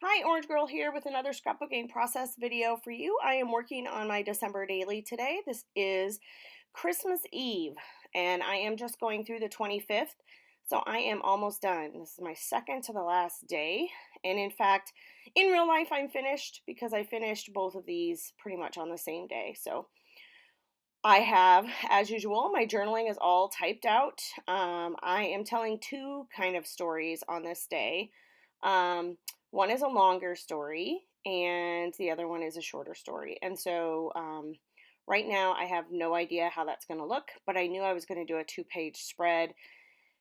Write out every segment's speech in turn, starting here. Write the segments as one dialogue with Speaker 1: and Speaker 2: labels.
Speaker 1: Hi, Orange Girl here with another scrapbooking process video for you. I am working on my December daily today. This is Christmas Eve, and I am just going through the 25th, so I am almost done. This is my second to the last day, and in fact, in real life, I'm finished because I finished both of these pretty much on the same day. So I have, as usual, my journaling is all typed out. I am telling two kind of stories on this day. One is a longer story, and the other one is a shorter story. And so, right now, I have no idea how that's going to look, but I knew I was going to do a two-page spread.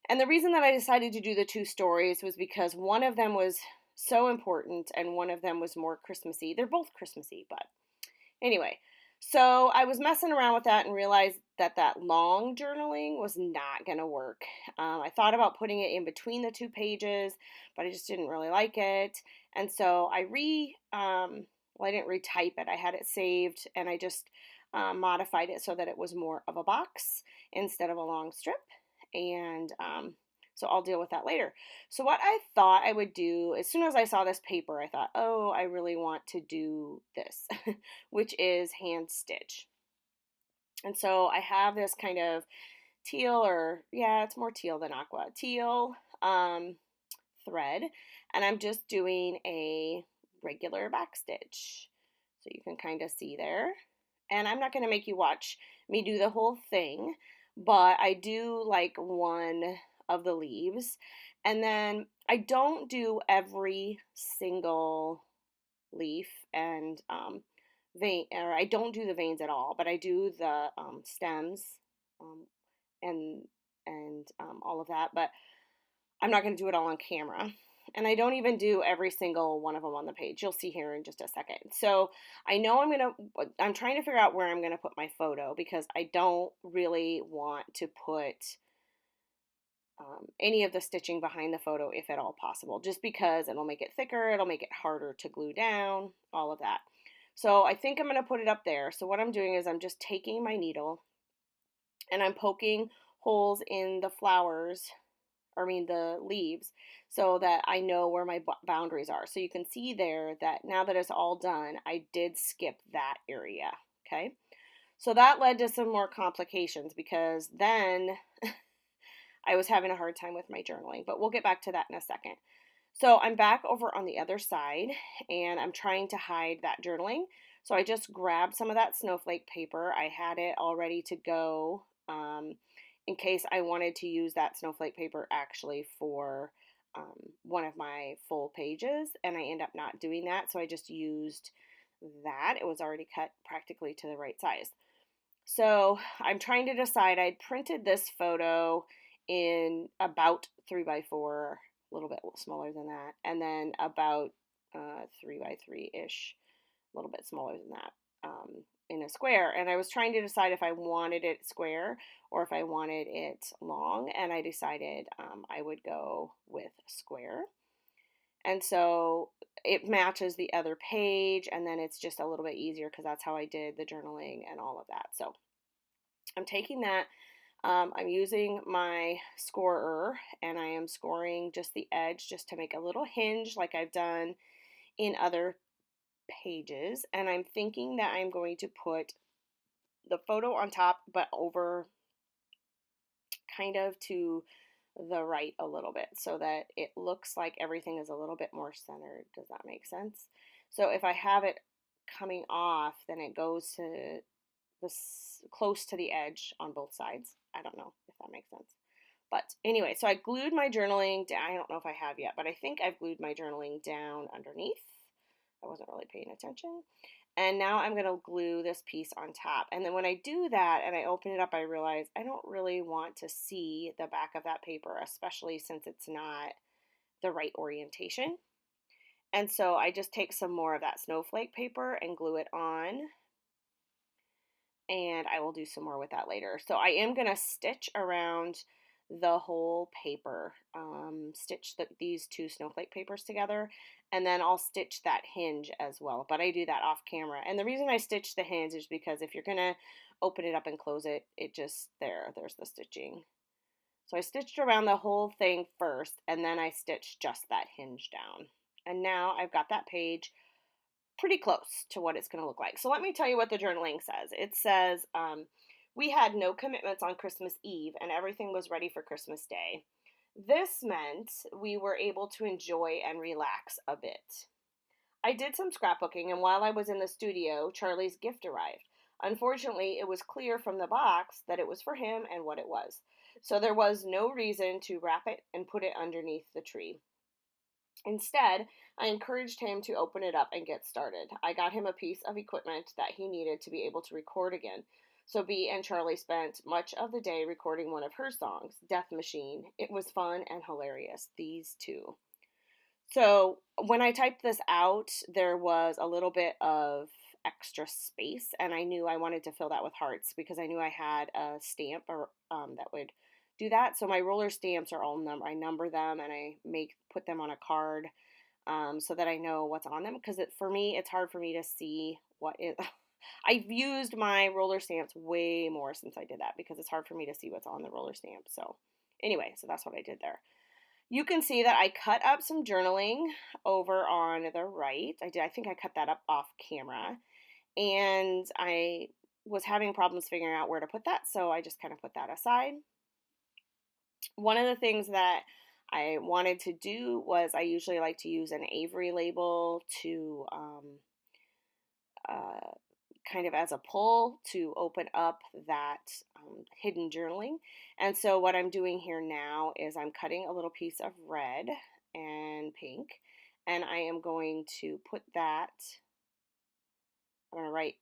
Speaker 1: And the reason that I decided to do the two stories was because one of them was so important, and one of them was more Christmassy. They're both Christmassy, but anyway, so I was messing around with that and realized that that long journaling was not going to work. I thought about putting it in between the two pages, but I just didn't really like it. And so I didn't retype it. I had it saved and I just modified it so that it was more of a box instead of a long strip. And so I'll deal with that later. So what I thought I would do, as soon as I saw this paper, I thought, oh, I really want to do this, which is hand stitch. And so I have this kind of teal, or yeah, it's more teal than aqua, teal thread, and I'm just doing a regular back stitch. So you can kind of see there. And I'm not going to make you watch me do the whole thing, but I do like one of the leaves. And then I don't do every single leaf and vein, or I don't do the veins at all, but I do the stems um, and all of that. But I'm not going to do it all on camera. And I don't even do every single one of them on the page. You'll see here in just a second. So I know I'm trying to figure out where I'm going to put my photo because I don't really want to put any of the stitching behind the photo if at all possible, just because it'll make it thicker, it'll make it harder to glue down, all of that. So I think I'm going to put it up there. So what I'm doing is I'm just taking my needle and I'm poking holes in the flowers, the leaves, so that I know where my boundaries are. So you can see there that now that it's all done, I did skip that area, okay? So that led to some more complications because then I was having a hard time with my journaling, but we'll get back to that in a second. So I'm back over on the other side and I'm trying to hide that journaling. So I just grabbed some of that snowflake paper. I had it all ready to go in case I wanted to use that snowflake paper actually for one of my full pages, and I end up not doing that. So I just used that. It was already cut practically to the right size. So I'm trying to decide. I'd printed this photo in about 3x4, a little bit smaller than that, and then about 3x3 ish, a little bit smaller than that, in a square. And I was trying to decide if I wanted it square or if I wanted it long, and I decided I would go with square. And so it matches the other page, and then it's just a little bit easier because that's how I did the journaling and all of that. So I'm taking that. I'm using my scorer and I am scoring just the edge just to make a little hinge like I've done in other pages. And I'm thinking that I'm going to put the photo on top but over kind of to the right a little bit so that it looks like everything is a little bit more centered. Does that make sense? So if I have it coming off, then it goes to this close to the edge on both sides. I don't know if that makes sense. But anyway, so I glued my journaling down. I don't know if I have yet, but I think I've glued my journaling down underneath. I wasn't really paying attention. And now I'm going to glue this piece on top. And then when I do that and I open it up, I realize I don't really want to see the back of that paper, especially since it's not the right orientation. And so I just take some more of that snowflake paper and glue it on, and I will do some more with that later. So I am going to stitch around the whole paper, stitch these two snowflake papers together, and then I'll stitch that hinge as well, but I do that off camera. And the reason I stitch the hinge is because if you're going to open it up and close it, it just, there's the stitching. So I stitched around the whole thing first, and then I stitched just that hinge down. And now I've got that page pretty close to what it's going to look like. So let me tell you what the journaling says. It says, we had no commitments on Christmas Eve and everything was ready for Christmas Day. This meant we were able to enjoy and relax a bit. I did some scrapbooking, and while I was in the studio, Charlie's gift arrived. Unfortunately, it was clear from the box that it was for him and what it was. So there was no reason to wrap it and put it underneath the tree. Instead, I encouraged him to open it up and get started. I got him a piece of equipment that he needed to be able to record again. So Bea and Charlie spent much of the day recording one of her songs, Death Machine. It was fun and hilarious, these two. So when I typed this out, there was a little bit of extra space, and I knew I wanted to fill that with hearts because I knew I had a stamp that would do that. So my roller stamps are all I number them and I put them on a card so that I know what's on them because for me it's hard for me to see what is. I've used my roller stamps way more since I did that because it's hard for me to see what's on the roller stamp. So anyway, so that's what I did there. You can see that I cut up some journaling over on the right. I think I cut that up off camera. And I was having problems figuring out where to put that, so I just kind of put that aside. One of the things that I wanted to do was I usually like to use an Avery label to uh, kind of as a pull to open up that hidden journaling. And so what I'm doing here now is I'm cutting a little piece of red and pink, and I am going to put that, I'm going to write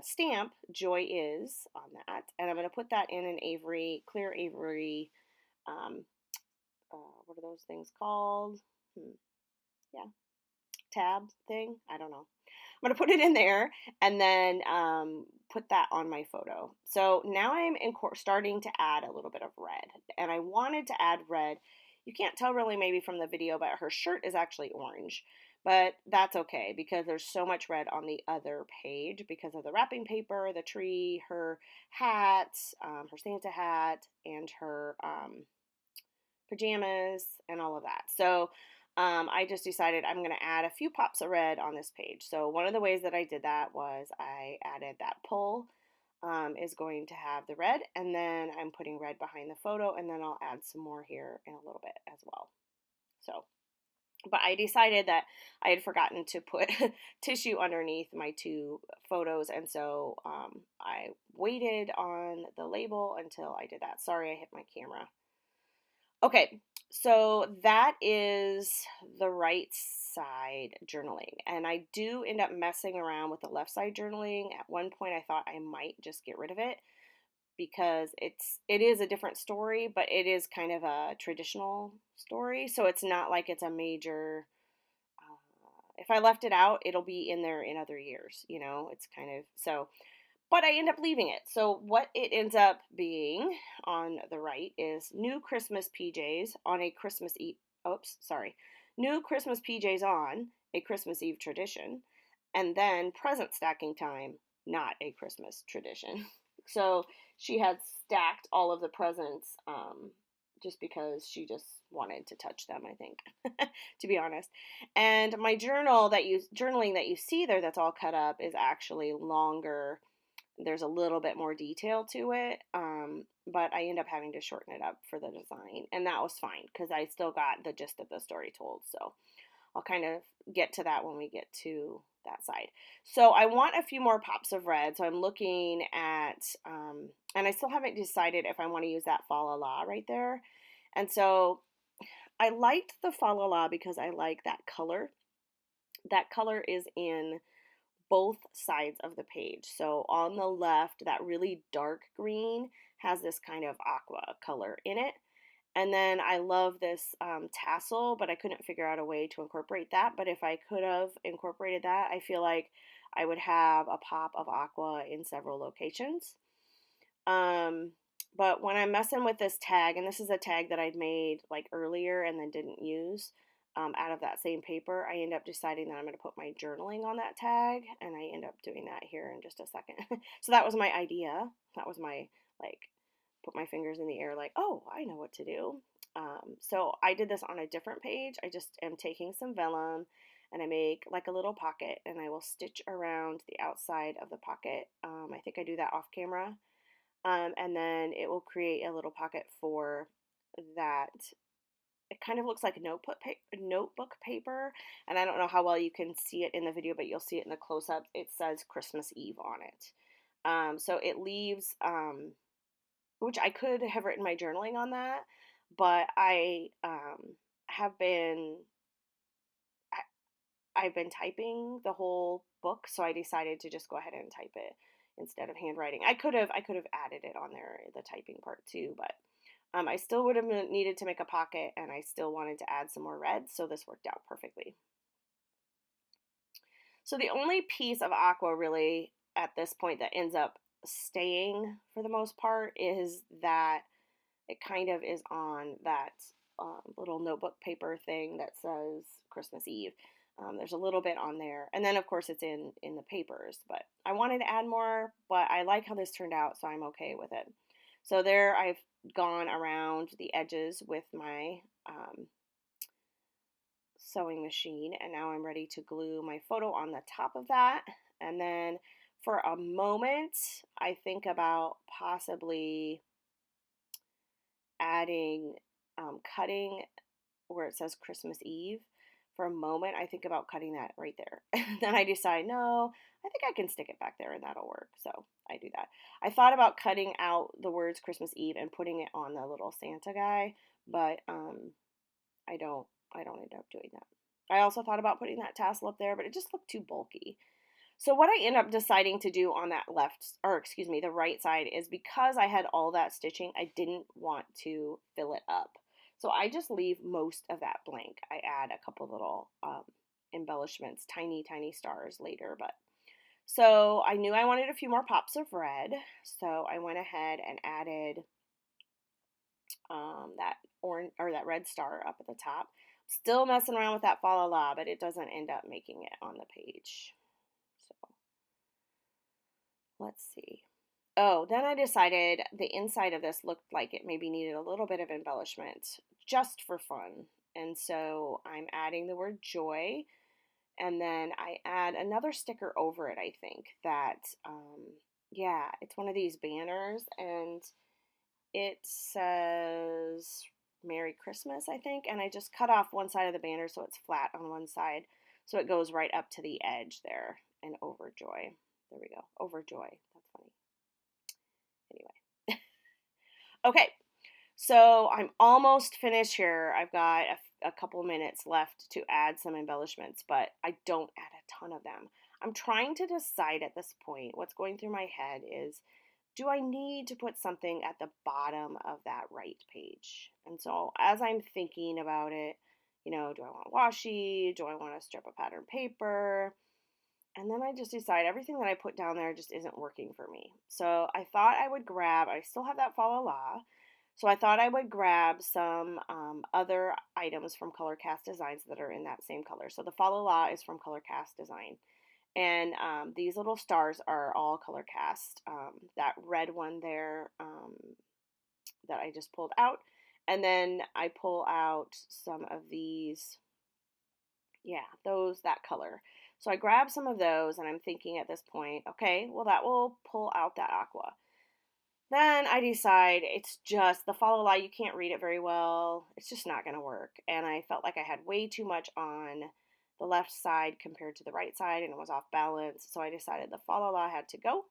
Speaker 1: stamp Joy Is on that, and I'm going to put that in an Avery, clear Avery, um, what are those things called? Yeah, tab thing? I don't know. I'm going to put it in there and then put that on my photo. So now I'm starting to add a little bit of red. And I wanted to add red. You can't tell really maybe from the video, but her shirt is actually orange. But that's okay because there's so much red on the other page because of the wrapping paper, the tree, her hat, her Santa hat, and her pajamas, and all of that. So I just decided I'm going to add a few pops of red on this page. So one of the ways that I did that was I added that pull is going to have the red, and then I'm putting red behind the photo, and then I'll add some more here in a little bit as well. So, but I decided that I had forgotten to put tissue underneath my two photos, and so I waited on the label until I did that. Sorry, I hit my camera. Okay, so that is the right side journaling. And I do end up messing around with the left side journaling. At one point I thought I might just get rid of it because it is a different story, but it is kind of a traditional story. So it's not like it's a major if I left it out, it'll be in there in other years, It's kind of so but I end up leaving it. So what it ends up being on the right is new Christmas PJs on a Christmas Eve. Oops, sorry. New Christmas PJs on a Christmas Eve tradition, and then present stacking time, not a Christmas tradition. So she had stacked all of the presents just because she just wanted to touch them, I think, to be honest. And my journaling that you see there that's all cut up is actually longer. There's a little bit more detail to it, but I end up having to shorten it up for the design, and that was fine because I still got the gist of the story told. So I'll kind of get to that when we get to that side. So I want a few more pops of red, so I'm looking at, and I still haven't decided if I want to use that Fa La La right there. And so I liked the Fa La La because I like that color. That color is in both sides of the page. So on the left, that really dark green has this kind of aqua color in it. And then I love this tassel, but I couldn't figure out a way to incorporate that. But if I could have incorporated that, I feel like I would have a pop of aqua in several locations. But when I'm messing with this tag, and this is a tag that I'd made like earlier and then didn't use, out of that same paper, I end up deciding that I'm going to put my journaling on that tag, and I end up doing that here in just a second. So that was my idea. That was my, put my fingers in the air like, oh, I know what to do. So I did this on a different page. I just am taking some vellum and I make like a little pocket, and I will stitch around the outside of the pocket. I think I do that off camera. And then it will create a little pocket for that. It kind of looks like notebook paper, and I don't know how well you can see it in the video, but you'll see it in the close-up. It says Christmas Eve on it. So it leaves, which I could have written my journaling on that, but have been, I've been typing the whole book, so I decided to just go ahead and type it instead of handwriting. I could have added it on there, the typing part too, but I still would have needed to make a pocket, and I still wanted to add some more red, so this worked out perfectly. So the only piece of aqua really at this point that ends up staying for the most part is that it kind of is on that little notebook paper thing that says Christmas Eve. There's a little bit on there, and then of course it's in the papers, but I wanted to add more, but I like how this turned out, so I'm okay with it. So there I've gone around the edges with my sewing machine, and now I'm ready to glue my photo on the top of that. And then for a moment I think about possibly adding cutting where it says Christmas Eve. For a moment I think about cutting that right there. Then I decide, no, I think I can stick it back there and that'll work. So I do that. I thought about cutting out the words Christmas Eve and putting it on the little Santa guy, but I don't end up doing that. I also thought about putting that tassel up there, but it just looked too bulky. So what I end up deciding to do on that the right side is, because I had all that stitching, I didn't want to fill it up. So I just leave most of that blank. I add a couple little embellishments, tiny, tiny stars later, but so I knew I wanted a few more pops of red, so I went ahead and added that orange or that red star up at the top. Still messing around with that fa la la, but it doesn't end up making it on the page. So let's see. Oh, then I decided the inside of this looked like it maybe needed a little bit of embellishment just for fun. And so I'm adding the word joy, and then I add another sticker over it, I think, that, yeah, it's one of these banners, and it says Merry Christmas, I think, and I just cut off one side of the banner so it's flat on one side, so it goes right up to the edge there, and overjoy. There we go, overjoy. That's funny. Anyway. Okay, so I'm almost finished here. I've got a couple minutes left to add some embellishments, but I don't add a ton of them. I'm trying to decide at this point, what's going through my head is, do I need to put something at the bottom of that right page? And so as I'm thinking about it, do I want washi? Do I want a strip of pattern paper? And then I just decide everything that I put down there just isn't working for me. So I thought I would I still have that fa la la, so I thought I would grab some other items from Color Cast Designs that are in that same color. So the fa la la is from Color Cast Design. And these little stars are all color cast. That red one there that I just pulled out. And then I pull out some of these, yeah, that color. So I grab some of those, and I'm thinking at this point, okay, well, that will pull out that aqua. Then I decide it's just the fa la la, you can't read it very well. It's just not going to work. And I felt like I had way too much on the left side compared to the right side, and it was off balance. So I decided the fa la la had to go.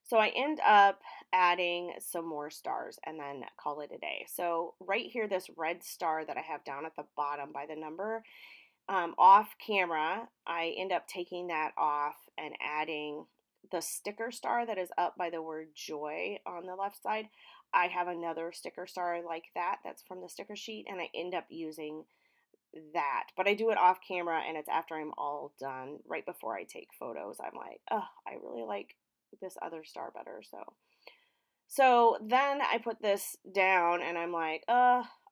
Speaker 1: So I end up adding some more stars and then call it a day. So right here, this red star that I have down at the bottom by the number, off camera, I end up taking that off and adding the sticker star that is up by the word joy on the left side. I have another sticker star like that that's from the sticker sheet, and I end up using that. But I do it off camera, and it's after I'm all done, right before I take photos. I'm like, oh, I really like this other star better. So then I put this down, and I'm like,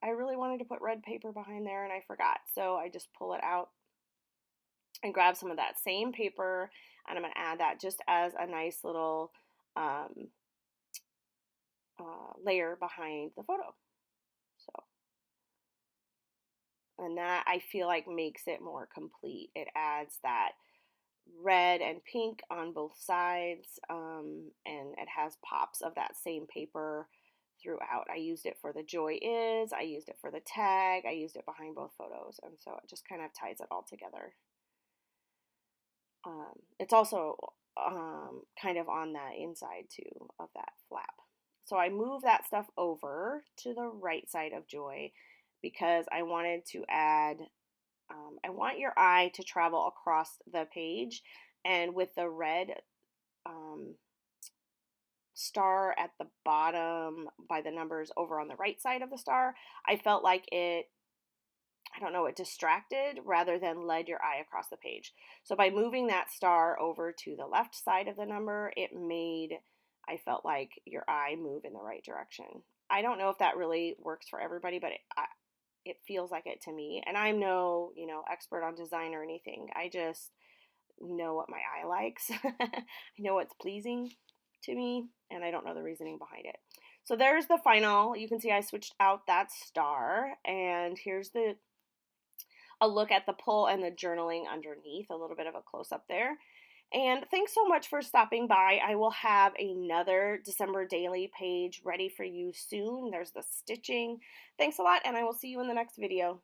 Speaker 1: I really wanted to put red paper behind there, and I forgot. So I just pull it out and grab some of that same paper, and I'm going to add that just as a nice little layer behind the photo. So And that I feel like makes it more complete. It adds that red and pink on both sides, and it has pops of that same paper throughout. I used it for the Joy Is, I used it for the tag, I used it behind both photos, and so it just kind of ties it all together. It's also kind of on the inside too of that flap. So I move that stuff over to the right side of Joy because I wanted to add, I want your eye to travel across the page, and with the red um, star at the bottom by the numbers over on the right side of the star, I felt like it, I don't know, it distracted rather than led your eye across the page. So by moving that star over to the left side of the number, it made, I felt like your eye move in the right direction. I don't know if that really works for everybody, but it feels like it to me. And I'm no, expert on design or anything. I just know what my eye likes. I know what's pleasing to me, and I don't know the reasoning behind it. So there's the final. You can see I switched out that star, and here's a look at the pull and the journaling underneath, a little bit of a close up there. And thanks so much for stopping by. I will have another December daily page ready for you soon. There's the stitching. Thanks a lot, and I will see you in the next video.